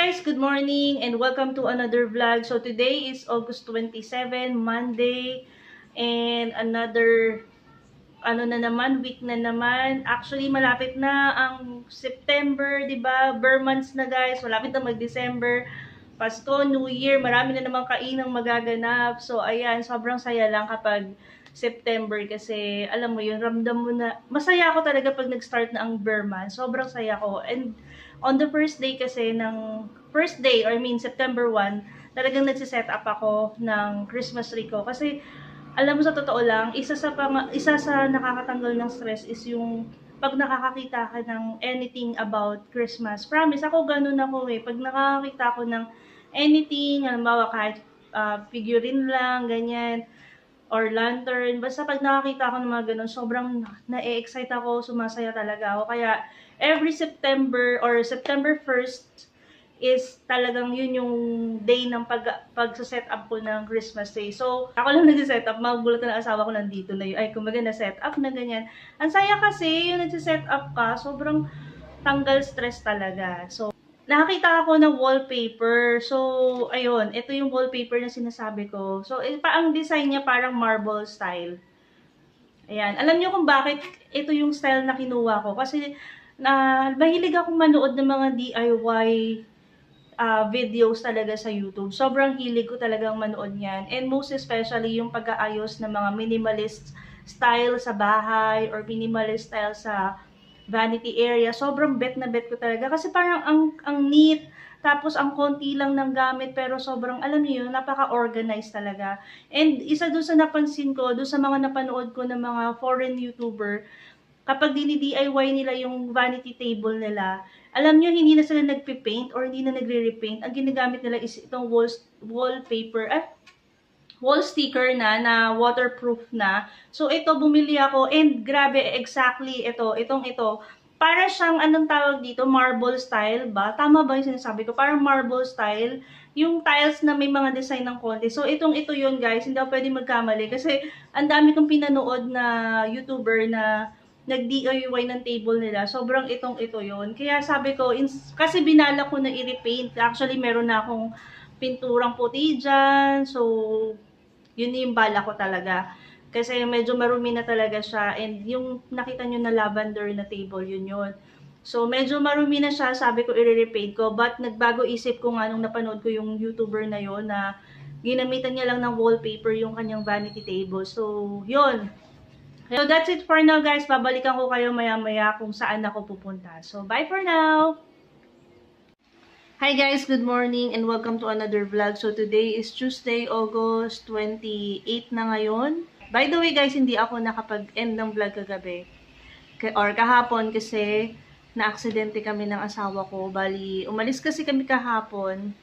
guys! Good morning and welcome to another vlog. So today is August 27, Monday, and another week na naman. Actually, malapit na ang September, 'di ba? Bare months na guys. Malapit na mag-December. Pasko, New Year, marami na namang kainang magaganap. So ayan, sobrang saya lang kapag September kasi alam mo yun, ramdam mo na masaya ako talaga pag nag-start na ang bare month. Sobrang saya ko. And on the first day kasi September 1, talagang nagsiset up ako ng Christmas tree ko. Kasi, alam mo sa totoo lang, isa sa nakakatanggal ng stress is yung pag nakakakita ka ng anything about Christmas. Promise, ako ganun ako eh. Pag nakakakita ako ng anything, halimbawa kahit figurine lang, ganyan, or lantern. Basta pag nakakita ako ng mga ganun, sobrang na-excite ako, sumasaya talaga ako. Kaya, every September or September 1st is talagang yun yung day ng pag-set up ko ng Christmas Day. So, ako lang nag-set up, magulat na asawa ko nandito na yun. Ay, kumbaga na-set up na ganyan. Ang saya kasi, yung nag-set up ka, sobrang tanggal stress talaga. So, nakakita ako ng wallpaper. So, ayun, ito yung wallpaper na sinasabi ko. So, ang design niya parang marble style. Ayan. Alam niyo kung bakit ito yung style na kinuha ko? Kasi, mahilig akong manood ng mga DIY videos talaga sa YouTube. Sobrang hilig ko talagang manood yan. And most especially yung pag-aayos ng mga minimalist style sa bahay or minimalist style sa vanity area. Sobrang bet na bet ko talaga. Kasi parang ang neat. Tapos ang konti lang ng gamit pero sobrang, alam niyo yun, napaka-organized talaga. And isa doon sa napansin ko, doon sa mga napanood ko ng mga foreign YouTuber, kapag dini-DIY nila yung vanity table nila, alam nyo, hindi na sila nagpipaint or hindi na nagre-repaint. Ang ginagamit nila is itong wallpaper, wall sticker na waterproof na. So, ito, bumili ako, and grabe, exactly, itong ito. Para siyang, anong tawag dito, marble style ba? Tama ba yung sinasabi ko? Parang marble style. Yung tiles na may mga design ng konti. So, ito yun, guys. Hindi ako pwede magkamali. Kasi, ang dami kong pinanood na YouTuber na nag-DIY ng table nila. Sobrang ito yun. Kaya sabi ko, kasi binala ko na i-repaint. Actually, meron na akong pinturang puti dyan. So, yun yung bala ko talaga. Kasi medyo marumi na talaga siya. And yung nakita nyo na lavender na table, yun. So, medyo marumi na siya. Sabi ko, i-repaint ko. But, nagbago isip ko nga nung napanood ko yung YouTuber na yun na ginamitan niya lang ng wallpaper yung kanyang vanity table. So, yun. So, that's it for now, guys. Babalikan ko kayo maya-maya kung saan ako pupunta. So, bye for now! Hi guys, good morning and welcome to another vlog. So, today is Tuesday, August 28 na ngayon. By the way, guys, hindi ako nakapag-end ng vlog kagabi. Or kahapon kasi na-aksidente kami ng asawa ko. Bali, umalis kasi kami kahapon.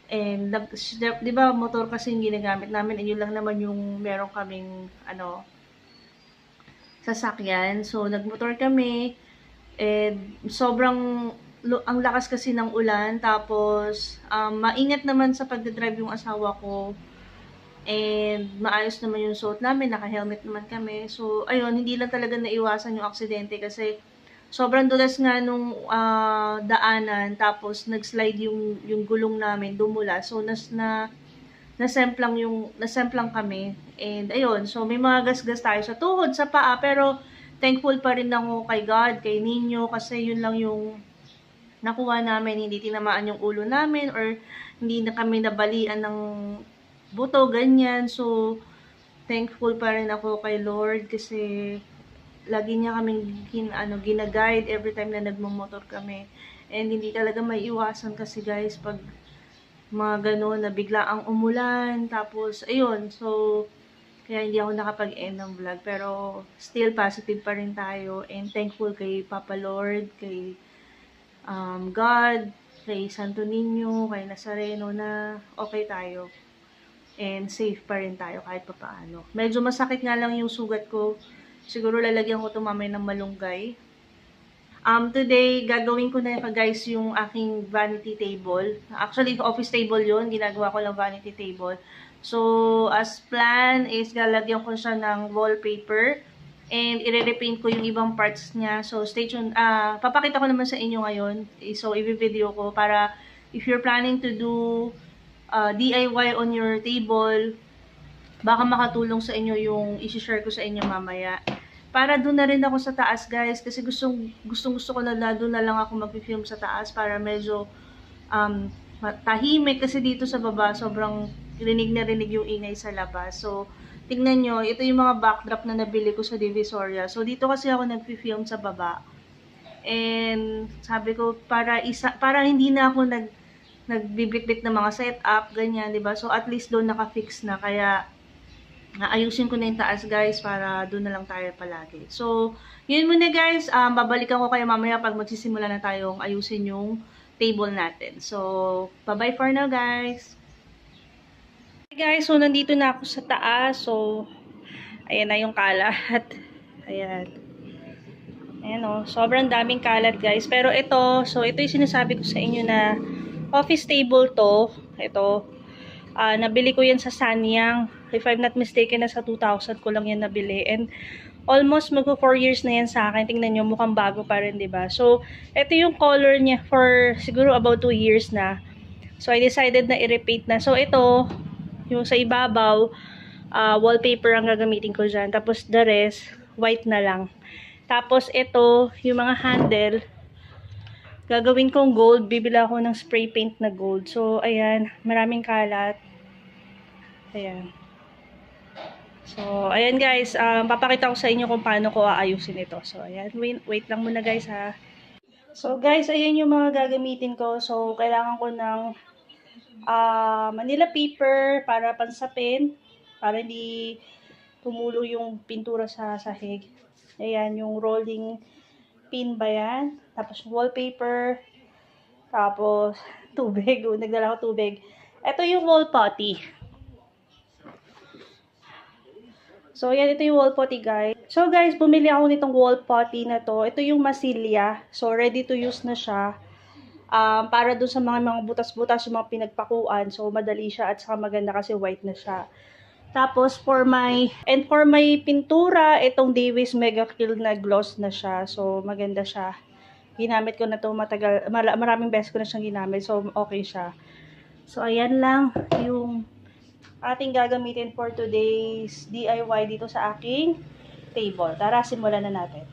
And, di ba, motor kasi yung ginagamit namin. And yun lang naman yung meron kaming, sasakyan. So, nagmotor kami. And, sobrang, ang lakas kasi ng ulan. Tapos, maingat naman sa pagdadrive yung asawa ko. And, maayos naman yung suot namin. Naka-helmet naman kami. So, ayun, hindi lang talaga naiwasan yung aksidente. Kasi, sobrang dulas nga nung daanan. Tapos, nag-slide yung gulong namin. Dumula. So, nasemplang kami. And, ayun, so may mga gasgas tayo sa tuhod, sa paa, pero thankful pa rin ako kay God, kay Ninyo, kasi yun lang yung nakuha namin, hindi tinamaan yung ulo namin, or hindi na kami nabalian ng buto, ganyan. So, thankful pa rin ako kay Lord, kasi lagi niya kaming gina-guide every time na nagmamotor kami. And hindi talaga may iwasan kasi guys, pag mga gano'n na bigla ang umulan, tapos, ayun, so, kaya hindi ako nakapag-end ng vlog, pero, still positive pa rin tayo, and thankful kay Papa Lord, kay God, kay Santo Niño, kay Nazareno, na okay tayo, and safe pa rin tayo kahit papaano. Medyo masakit nga lang yung sugat ko, siguro lalagyan ko ito mamaya ng malunggay. Today, gagawin ko na guys yung aking vanity table. Actually, office table yun. Ginagawa ko lang vanity table. So, as plan is lalagyan ko siya ng wallpaper. And, i-repaint ko yung ibang parts niya. So, stay tuned. Papakita ko naman sa inyo ngayon. So, i-video ko para if you're planning to do DIY on your table, baka makatulong sa inyo yung i-share ko sa inyo mamaya. Para doon na rin ako sa taas, guys, kasi gusto ko na doon na lang ako mag-film sa taas para medyo tahimik, kasi dito sa baba sobrang rinig na rinig yung ingay sa labas. So tingnan nyo, ito yung mga backdrop na nabili ko sa Divisoria. So dito kasi ako nag-film sa baba. And sabi ko, para hindi na ako nagbibitbit ng mga setup, ganyan, 'di ba? So at least doon naka-fix na, kaya ayusin ko na yung taas, guys, para doon na lang tayo palagi. So yun muna, guys. Babalikan ko kayo mamaya pag magsisimula na tayong ayusin yung table natin. So bye-bye for now, guys. Okay, guys, so nandito na ako sa taas. So ayan na yung kalat. Ayan. Ayan, o, sobrang daming kalat, guys. Pero ito yung sinasabi ko sa inyo na office table to. Ito, nabili ko yan sa Sanyang. If I'm not mistaken, nasa 2,000 ko lang yan nabili. And almost magpo 4 years na yan sa akin. Tingnan nyo, mukhang bago pa rin, diba? So, ito yung color niya for siguro about 2 years na. So, I decided na i-repaint na. So, ito, yung sa ibabaw, wallpaper ang gagamitin ko dyan. Tapos, the rest, white na lang. Tapos, ito, yung mga handle, gagawin kong gold. Bibila ako ng spray paint na gold. So, ayan, maraming kalat. Ayan. So, ayan, guys, papakita ko sa inyo kung paano ko aayusin ito. So, ayan, wait lang muna, guys, ha. So, guys, ayan yung mga gagamitin ko. So, kailangan ko ng Manila paper para pansapin, para hindi tumulo yung pintura sa sahig. Ayan, yung rolling pin ba yan? Tapos wallpaper. Tapos tubig. Nagdala ko tubig. Ito yung wall putty. So, ayan, ito yung wall putty, guys. So, guys, bumili ako nitong wall putty na to. Ito yung masilya. So, ready to use na siya. Para dun sa mga butas-butas, yung mga pinagpakuan. So, madali siya at saka maganda kasi white na siya. Tapos, for my pintura, itong Davis Mega Kill na gloss na siya. So, maganda siya. Ginamit ko na to matagal. Maraming beses ko na siyang ginamit. So, okay siya. So, ayan lang yung ating gagamitin for today's DIY dito sa aking table. Tara, simulan na natin.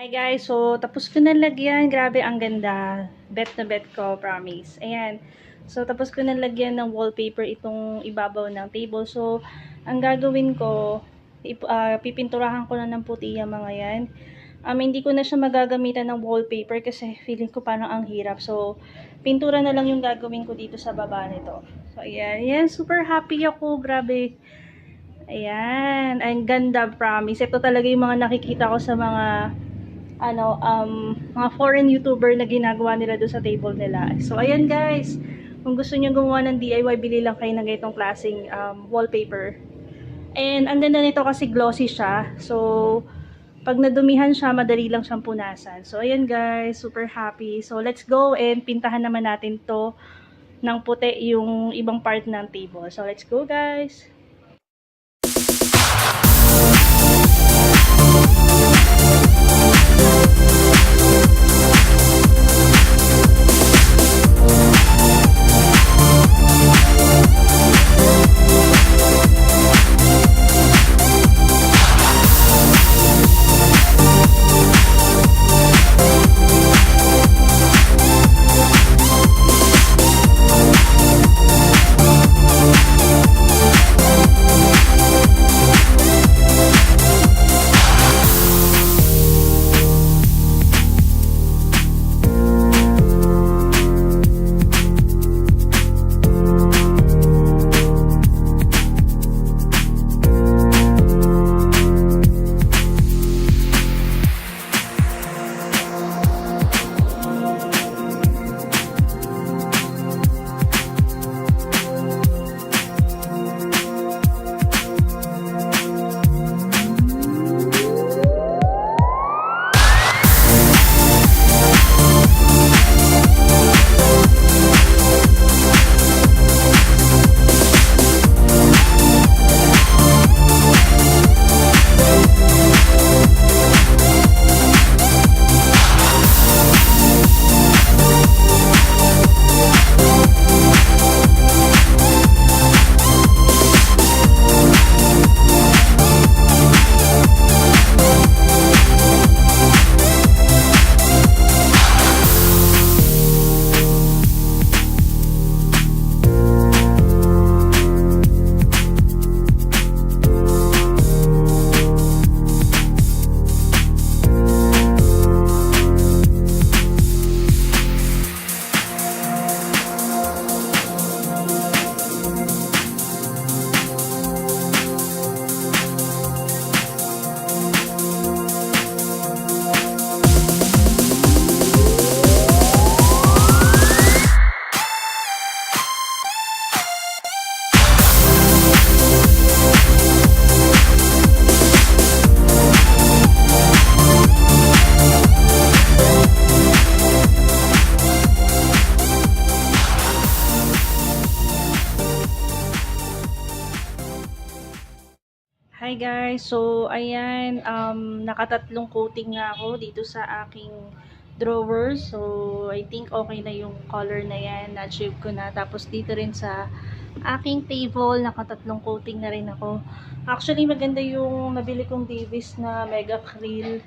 Hi guys, so tapos ko na lagyan. Grabe, ang ganda. Bet na bet ko, promise. Ayan. So tapos ko na lagyan ng wallpaper itong ibabaw ng table. So ang gagawin ko, pipinturahan ko na ng puti yung mga yan. Hindi ko na siya magagamitan ng wallpaper kasi feeling ko parang ang hirap. So pintura na lang yung gagawin ko dito sa baba nito. So ayan, ayan, super happy ako. Grabe. Ayan, ang ganda, promise. Ito talaga yung mga nakikita ko sa mga mga foreign YouTuber na ginagawa nila doon sa table nila. So, ayan guys. Kung gusto niyo gumawa ng DIY, bili lang kayo ng ganitong klaseng wallpaper. And ang ganda nito kasi glossy siya. So, pag nadumihan siya, madali lang siyang punasan. So, ayan guys, super happy. So, let's go and pintahan naman natin to ng puti yung ibang part ng table. So, let's go guys! Hi guys, so ayan, nakatatlong coating nga ako dito sa aking drawer. So I think okay na yung color na yan, na-achieve ko na. Tapos dito rin sa aking table, nakatatlong coating na rin ako. Actually maganda yung nabili kong Davis na Mega Acryl.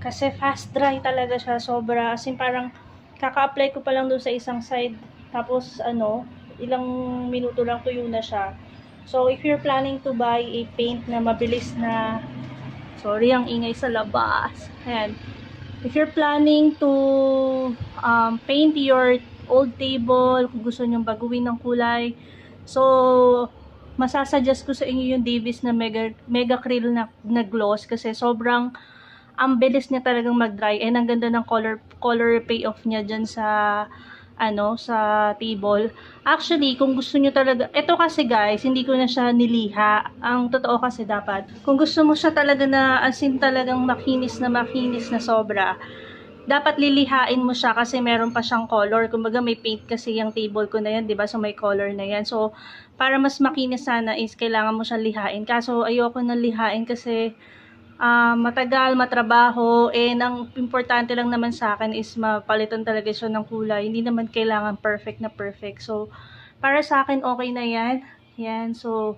Kasi fast dry talaga siya, sobra. As in parang kaka-apply ko pa lang doon sa isang side. Tapos ilang minuto lang tuyo na siya. So, if you're planning to buy a paint na mabilis na, sorry, ang ingay sa labas. Ayan. If you're planning to paint your old table, kung gusto nyong baguhin ng kulay, so, masasuggest ko sa inyo yung Davis na Mega Acryl na gloss kasi sobrang ang bilis niya talagang mag-dry and ang ganda ng color payoff niya dyan sa sa table. Actually, kung gusto nyo talaga, ito kasi guys, hindi ko na siya niliha. Ang totoo kasi dapat, kung gusto mo siya talaga na, as in talagang makinis na sobra, dapat lilihain mo siya kasi meron pa siyang color. Kumbaga may paint kasi yung table ko na yan, diba? So may color na yan. So, para mas makinis sana is kailangan mo siya lihain. Kaso ayoko na lihain kasi matagal, matrabaho, and ang importante lang naman sa akin is mapalitan talaga siya ng kulay. Hindi naman kailangan perfect na perfect. So, para sa akin, okay na yan. Yan, so,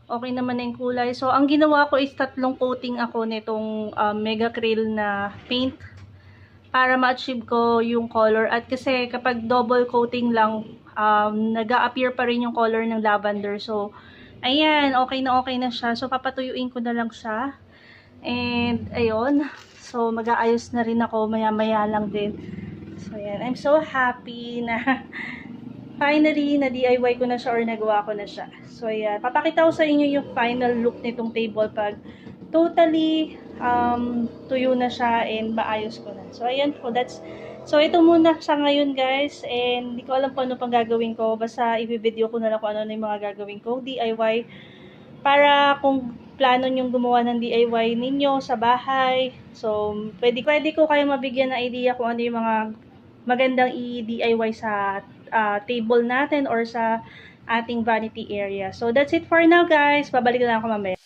okay naman na yung kulay. So, ang ginawa ko is 3 coating ako nitong Mega Acryl na paint para ma-achieve ko yung color. At kasi kapag double coating lang, nag-a-appear pa rin yung color ng lavender. So, ayan, okay na siya. So, papatuyuin ko na lang siya. And, ayun. So, mag-aayos na rin ako. Maya-maya lang din. So, ayan. I'm so happy na finally, na-DIY ko na siya or nagawa ko na siya. So, ayan. Papakita ko sa inyo yung final look nitong table pag totally tuyo na siya and maayos ko na. So, ayan po. That's So, ito muna sa ngayon guys, and hindi ko alam kung ano pang gagawin ko. Basta i-video ko na lang kung ano na yung mga gagawin ko, DIY. Para kung plano nyong gumawa ng DIY ninyo sa bahay, so pwede ko kayo mabigyan ng idea kung ano yung mga magandang i-DIY sa table natin or sa ating vanity area. So, that's it for now guys. Babalik na lang ako mamaya.